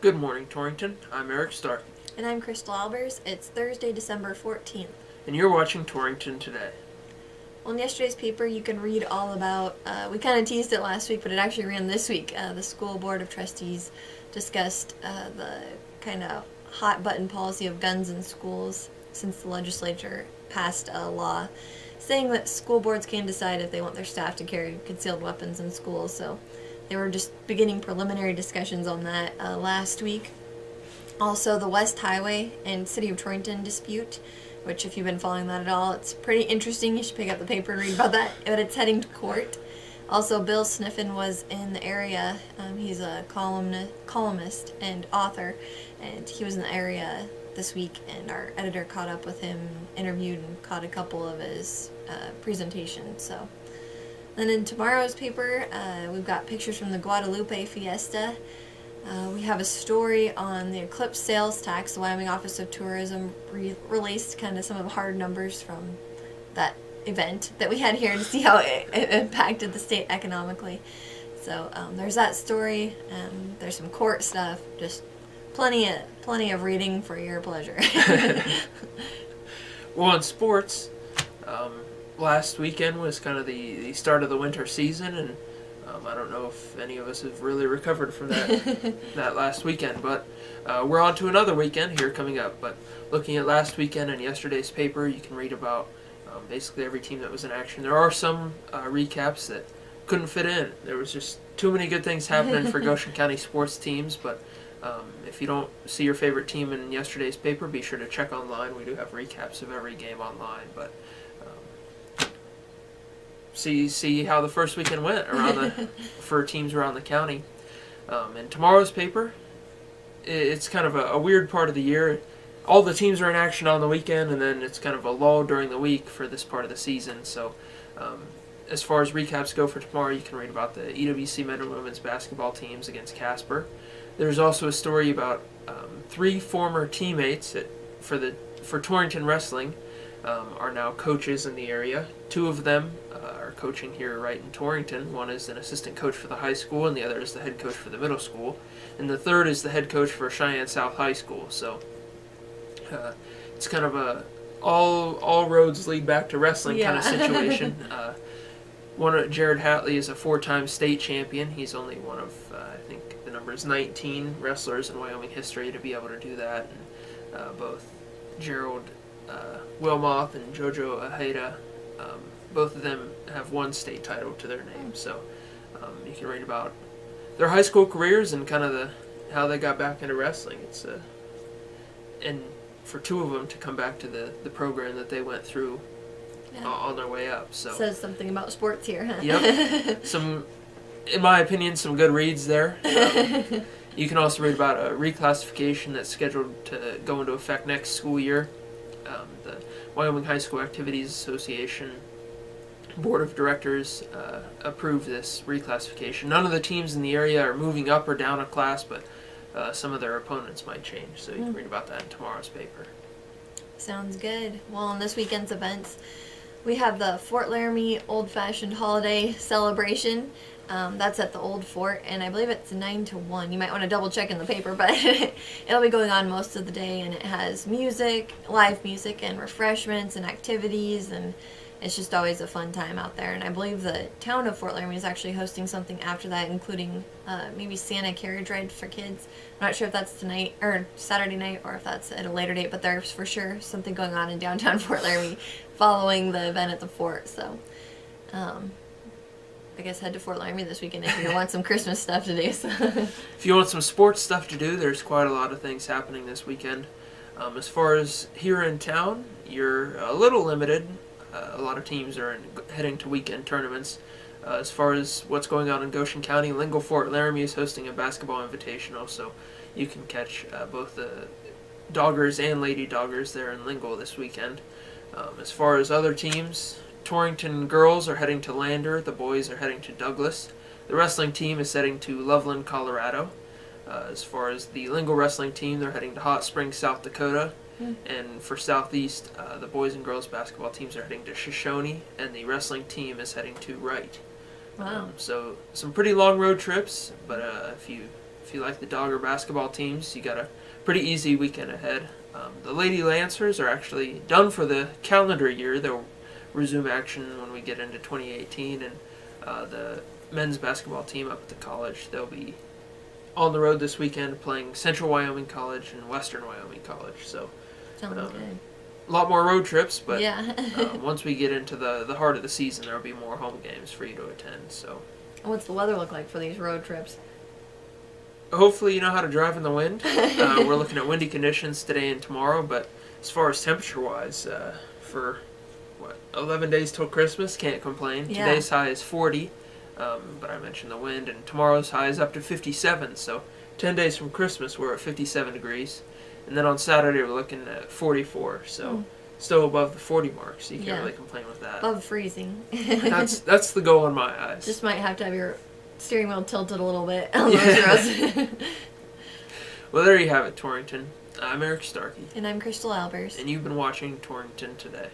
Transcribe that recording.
Good morning, Torrington. I'm Eric Stark. And I'm Crystal Albers. It's Thursday, December 14th. And you're watching Torrington Today. Well, in yesterday's paper, you can read all about, we kind of teased it last week, but it actually ran this week. The school board of trustees discussed the kind of hot button policy of guns in schools since the legislature passed a law saying that school boards can decide if they want their staff to carry concealed weapons in schools. So they were just beginning preliminary discussions on that last week. Also, the West Highway and City of Torrington dispute, which if you've been following that at all, it's pretty interesting. You should pick up the paper and read about that. But it's heading to court. Also, Bill Sniffen was in the area. He's a columnist and author, and he was in the area this week, and our editor caught up with him, interviewed, and caught a couple of his presentations. So, then in tomorrow's paper, we've got pictures from the Guadalupe Fiesta. We have a story on the Eclipse sales tax. The Wyoming Office of Tourism released kind of some of the hard numbers from that event that we had here to see how it impacted the state economically. So there's that story. There's some court stuff. Just plenty of reading for your pleasure. Well, in sports, last weekend was kind of the start of the winter season, and I don't know if any of us have really recovered from that last weekend, but we're on to another weekend here coming up. But looking at last weekend and yesterday's paper, you can read about basically every team that was in action. There are some recaps that couldn't fit in. There was just too many good things happening for Goshen County sports teams, but if you don't see your favorite team in yesterday's paper, be sure to check online. We do have recaps of every game online, but see how the first weekend went for teams around the county. And tomorrow's paper, it's kind of a weird part of the year. All the teams are in action on the weekend, and then it's kind of a lull during the week for this part of the season. So as far as recaps go for tomorrow, you can read about the EWC men and women's basketball teams against Casper. There's also a story about 3 former teammates for Torrington Wrestling are now coaches in the area. 2 of them are coaching here right in Torrington. One is an assistant coach for the high school, and the other is the head coach for the middle school. And the third is the head coach for Cheyenne South High School. So it's kind of a all roads lead back to wrestling kind of situation. Jared Hatley is a 4-time state champion. He's only one of, I think the number is 19 wrestlers in Wyoming history to be able to do that. And both Gerald Wilmoth and Jojo Aheda, both of them have one state title to their name. So you can read about their high school careers and kind of how they got back into wrestling. It's and for 2 of them to come back to the program that they went through on their way up. So says something about sports here, huh? Yep. In my opinion, some good reads there. You can also read about a reclassification that's scheduled to go into effect next school year. The Wyoming High School Activities Association Board of Directors approved this reclassification. None of the teams in the area are moving up or down a class, but some of their opponents might change. So you can read about that in tomorrow's paper. Sounds good. Well, in this weekend's events, we have the Fort Laramie Old Fashioned Holiday Celebration. That's at the Old Fort, and I believe it's 9 to 1. You might want to double check in the paper, but it'll be going on most of the day, and it has live music, and refreshments and activities, and it's just always a fun time out there. And I believe the town of Fort Laramie is actually hosting something after that, including maybe Santa carriage ride for kids. I'm not sure if that's tonight or Saturday night or if that's at a later date, but there's for sure something going on in downtown Fort Laramie following the event at the fort. So I guess head to Fort Laramie this weekend if you want some Christmas stuff to do. So. If you want some sports stuff to do, there's quite a lot of things happening this weekend. As far as here in town, you're a little limited. A lot of teams are heading to weekend tournaments. As far as what's going on in Goshen County, Lingle Fort Laramie is hosting a basketball invitational, so you can catch both the Doggers and Lady Doggers there in Lingle this weekend. As far as other teams, Torrington girls are heading to Lander. The boys are heading to Douglas. The wrestling team is heading to Loveland, Colorado. As far as the Lingle wrestling team, they're heading to Hot Springs, South Dakota. And for Southeast, the boys and girls basketball teams are heading to Shoshone, and the wrestling team is heading to Wright. Wow. So some pretty long road trips, but if you if you like the Dogger basketball teams, you got a pretty easy weekend ahead. The Lady Lancers are actually done for the calendar year. They'll resume action when we get into 2018, and the men's basketball team up at the college, they'll be on the road this weekend playing Central Wyoming College and Western Wyoming College. So Sounds good. a lot more road trips, but Yeah. once we get into the heart of the season, there will be more home games for you to attend. So What's the weather look like for these road trips? hopefully you know how to drive in the wind. We're looking at windy conditions today and tomorrow, but as far as temperature-wise, for 11 days till Christmas, can't complain. Yeah. Today's high is 40, but I mentioned the wind, and tomorrow's high is up to 57. So 10 days from Christmas, we're at 57 degrees, and then on Saturday we're looking at 44. So still above the 40 mark, so you can't really complain with that. Above freezing. That's the goal in my eyes. Just might have to have your steering wheel tilted a little bit on those roads. Well, there you have it, Torrington. I'm Eric Starkey. And I'm Crystal Albers. And you've been watching Torrington Today.